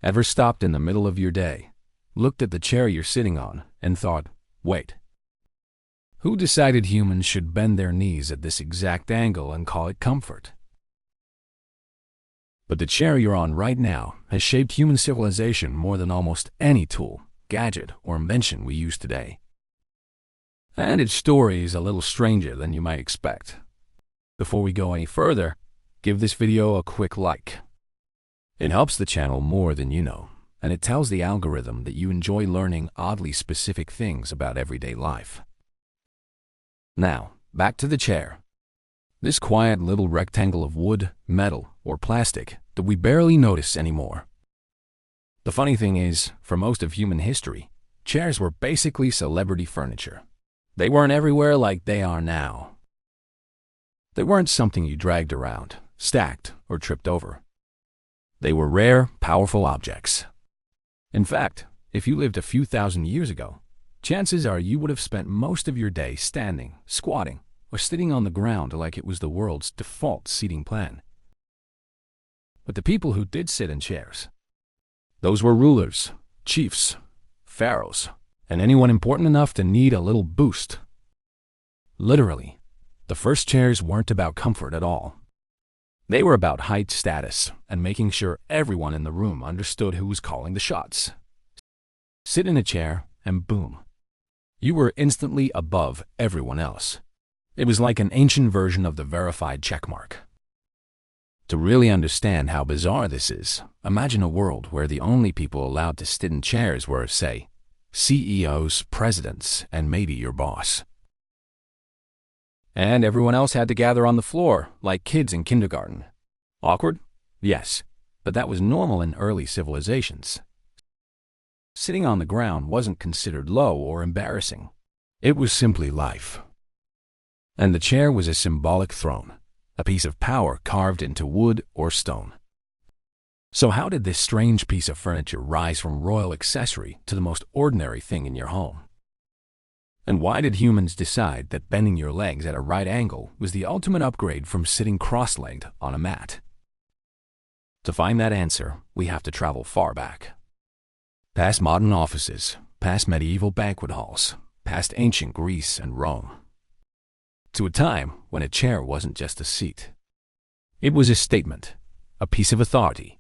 Ever stopped in the middle of your day, looked at the chair you're sitting on, and thought, wait, who decided humans should bend their knees at this exact angle and call it comfort? But the chair you're on right now has shaped human civilization more than almost any tool, gadget, or invention we use today. And its story is a little stranger than you might expect. Before we go any further, give this video a quick like. It helps the channel more than you know, and it tells the algorithm that you enjoy learning oddly specific things about everyday life. Now, back to the chair. This quiet little rectangle of wood, metal, or plastic that we barely notice anymore. The funny thing is, for most of human history, chairs were basically celebrity furniture. They weren't everywhere like they are now. They weren't something you dragged around, stacked, or tripped over. They were rare, powerful objects. In fact, if you lived a few thousand years ago, chances are you would have spent most of your day standing, squatting, or sitting on the ground like it was the world's default seating plan. But the people who did sit in chairs, those were rulers, chiefs, pharaohs, and anyone important enough to need a little boost. Literally, the first chairs weren't about comfort at all. They were about height, status, and making sure everyone in the room understood who was calling the shots. Sit in a chair, and boom, you were instantly above everyone else. It was like an ancient version of the verified checkmark. To really understand how bizarre this is, imagine a world where the only people allowed to sit in chairs were, say, CEOs, presidents, and maybe your boss. And everyone else had to gather on the floor, like kids in kindergarten. Awkward? Yes, but that was normal in early civilizations. Sitting on the ground wasn't considered low or embarrassing. It was simply life. And the chair was a symbolic throne, a piece of power carved into wood or stone. So how did this strange piece of furniture rise from royal accessory to the most ordinary thing in your home? And why did humans decide that bending your legs at a right angle was the ultimate upgrade from sitting cross-legged on a mat? To find that answer, we have to travel far back. Past modern offices, past medieval banquet halls, past ancient Greece and Rome. To a time when a chair wasn't just a seat. It was a statement, a piece of authority,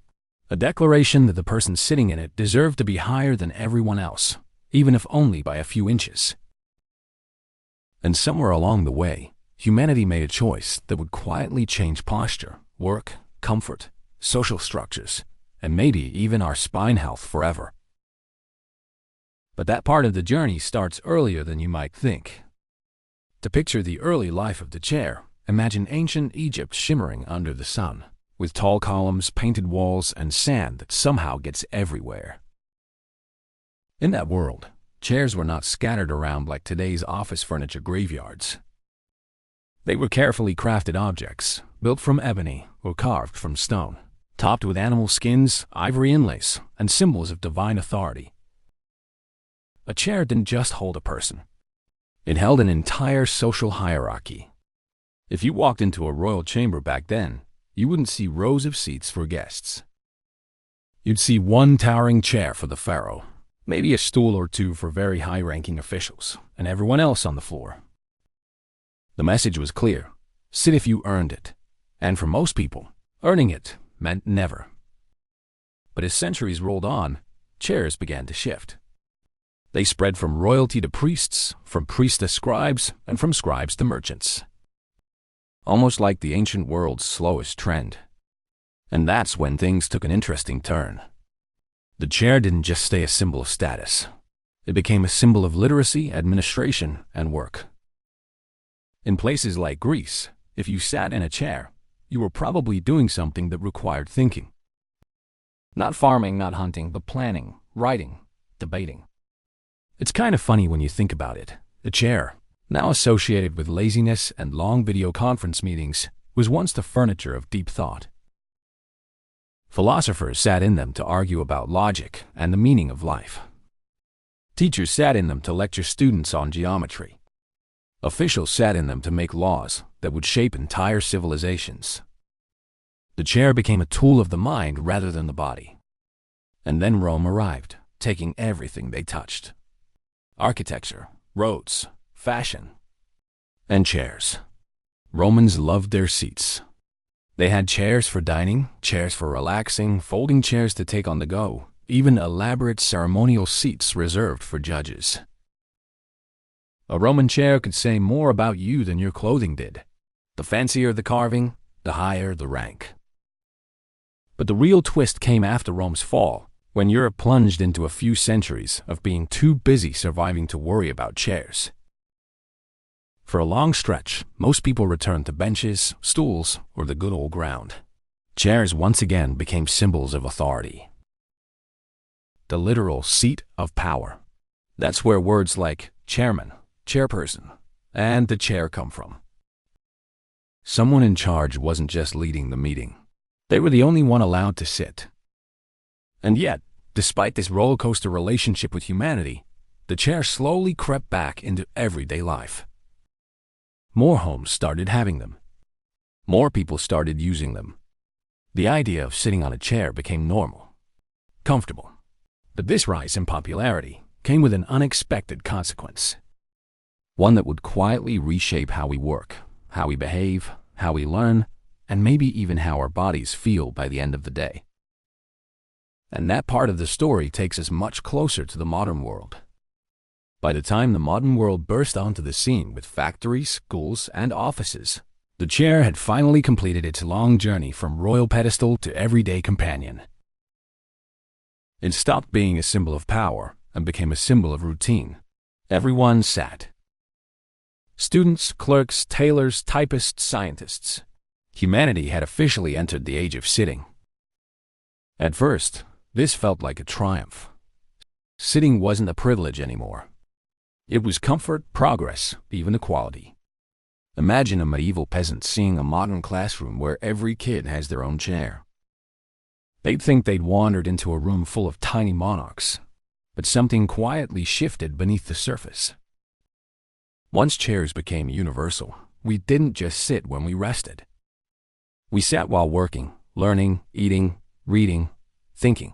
a declaration that the person sitting in it deserved to be higher than everyone else, even if only by a few inches. And somewhere along the way, humanity made a choice that would quietly change posture, work, comfort, social structures, and maybe even our spine health forever. But that part of the journey starts earlier than you might think. To picture the early life of the chair, imagine ancient Egypt shimmering under the sun, with tall columns, painted walls, and sand that somehow gets everywhere. In that world, chairs were not scattered around like today's office furniture graveyards. They were carefully crafted objects, built from ebony or carved from stone, topped with animal skins, ivory inlays, and symbols of divine authority. A chair didn't just hold a person. It held an entire social hierarchy. If you walked into a royal chamber back then, you wouldn't see rows of seats for guests. You'd see one towering chair for the pharaoh, maybe a stool or two for very high-ranking officials, and everyone else on the floor. The message was clear: sit if you earned it. And for most people, earning it meant never. But as centuries rolled on, chairs began to shift. They spread from royalty to priests, from priests to scribes, and from scribes to merchants. Almost like the ancient world's slowest trend. And that's when things took an interesting turn. The chair didn't just stay a symbol of status. It became a symbol of literacy, administration, and work. In places like Greece, if you sat in a chair, you were probably doing something that required thinking. Not farming, not hunting, but planning, writing, debating. It's kind of funny when you think about it. The chair, now associated with laziness and long video conference meetings, was once the furniture of deep thought. Philosophers sat in them to argue about logic and the meaning of life. Teachers sat in them to lecture students on geometry. Officials sat in them to make laws that would shape entire civilizations. The chair became a tool of the mind rather than the body. And then Rome arrived, taking everything they touched. Architecture, roads, fashion, and chairs. Romans loved their seats. They had chairs for dining, chairs for relaxing, folding chairs to take on the go, even elaborate ceremonial seats reserved for judges. A Roman chair could say more about you than your clothing did. The fancier the carving, the higher the rank. But the real twist came after Rome's fall, when Europe plunged into a few centuries of being too busy surviving to worry about chairs. For a long stretch, most people returned to benches, stools, or the good old ground. Chairs once again became symbols of authority. The literal seat of power. That's where words like chairman, chairperson, and the chair come from. Someone in charge wasn't just leading the meeting. They were the only one allowed to sit. And yet, despite this rollercoaster relationship with humanity, the chair slowly crept back into everyday life. More homes started having them. More people started using them. The idea of sitting on a chair became normal, comfortable. But this rise in popularity came with an unexpected consequence. One that would quietly reshape how we work, how we behave, how we learn, and maybe even how our bodies feel by the end of the day. And that part of the story takes us much closer to the modern world. By the time the modern world burst onto the scene with factories, schools, and offices, the chair had finally completed its long journey from royal pedestal to everyday companion. It stopped being a symbol of power and became a symbol of routine. Everyone sat. Students, clerks, tailors, typists, scientists. Humanity had officially entered the age of sitting. At first, this felt like a triumph. Sitting wasn't a privilege anymore. It was comfort, progress, even equality. Imagine a medieval peasant seeing a modern classroom where every kid has their own chair. They'd think they'd wandered into a room full of tiny monarchs, but something quietly shifted beneath the surface. Once chairs became universal, we didn't just sit when we rested. We sat while working, learning, eating, reading, thinking.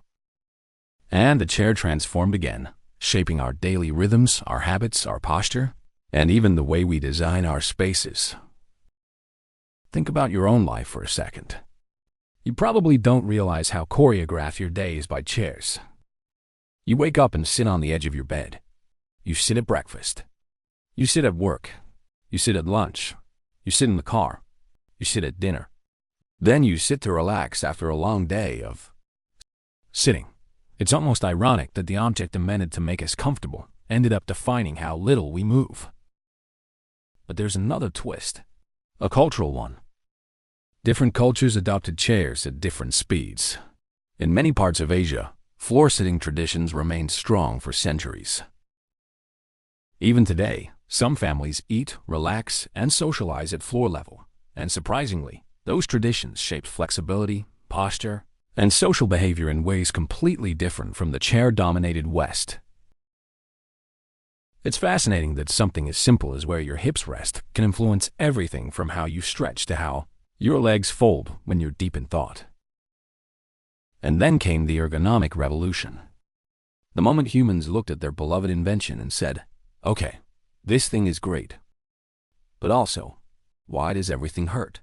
And the chair transformed again, shaping our daily rhythms, our habits, our posture, and even the way we design our spaces. Think about your own life for a second. You probably don't realize how choreographed your day is by chairs. You wake up and sit on the edge of your bed. You sit at breakfast. You sit at work. You sit at lunch. You sit in the car. You sit at dinner. Then you sit to relax after a long day of sitting. It's almost ironic that the object invented to make us comfortable ended up defining how little we move. But there's another twist, a cultural one. Different cultures adopted chairs at different speeds. In many parts of Asia, floor-sitting traditions remained strong for centuries. Even today, some families eat, relax, and socialize at floor level, and surprisingly, those traditions shaped flexibility, posture, and social behavior in ways completely different from the chair-dominated West. It's fascinating that something as simple as where your hips rest can influence everything from how you stretch to how your legs fold when you're deep in thought. And then came the ergonomic revolution. The moment humans looked at their beloved invention and said, "Okay, this thing is great. But also, why does everything hurt?"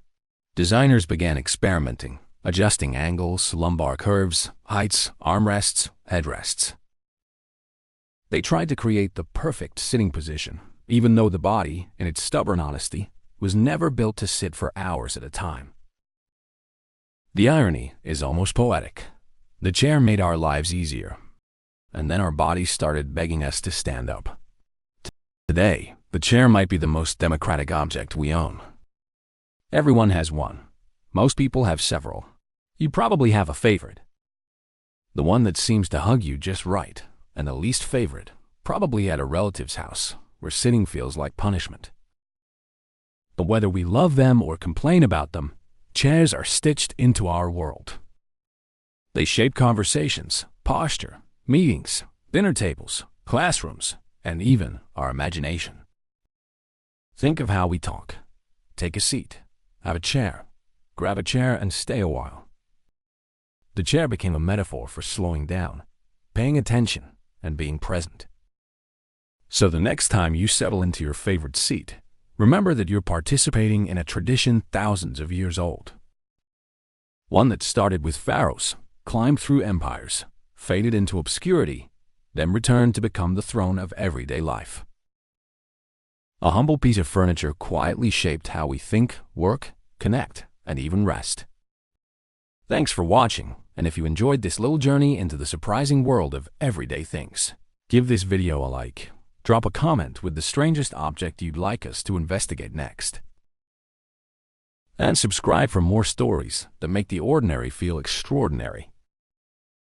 Designers began experimenting, adjusting angles, lumbar curves, heights, armrests, headrests. They tried to create the perfect sitting position, even though the body, in its stubborn honesty, was never built to sit for hours at a time. The irony is almost poetic. The chair made our lives easier, and then our bodies started begging us to stand up. Today, the chair might be the most democratic object we own. Everyone has one. Most people have several. You probably have a favorite. The one that seems to hug you just right, and the least favorite, probably at a relative's house, where sitting feels like punishment. But whether we love them or complain about them, chairs are stitched into our world. They shape conversations, posture, meetings, dinner tables, classrooms, and even our imagination. Think of how we talk. Take a seat, have a chair, grab a chair and stay a while. The chair became a metaphor for slowing down, paying attention, and being present. So the next time you settle into your favorite seat, remember that you're participating in a tradition thousands of years old. One that started with pharaohs, climbed through empires, faded into obscurity, then returned to become the throne of everyday life. A humble piece of furniture quietly shaped how we think, work, connect, and even rest. Thanks for watching, and if you enjoyed this little journey into the surprising world of everyday things, give this video a like, drop a comment with the strangest object you'd like us to investigate next, and subscribe for more stories that make the ordinary feel extraordinary.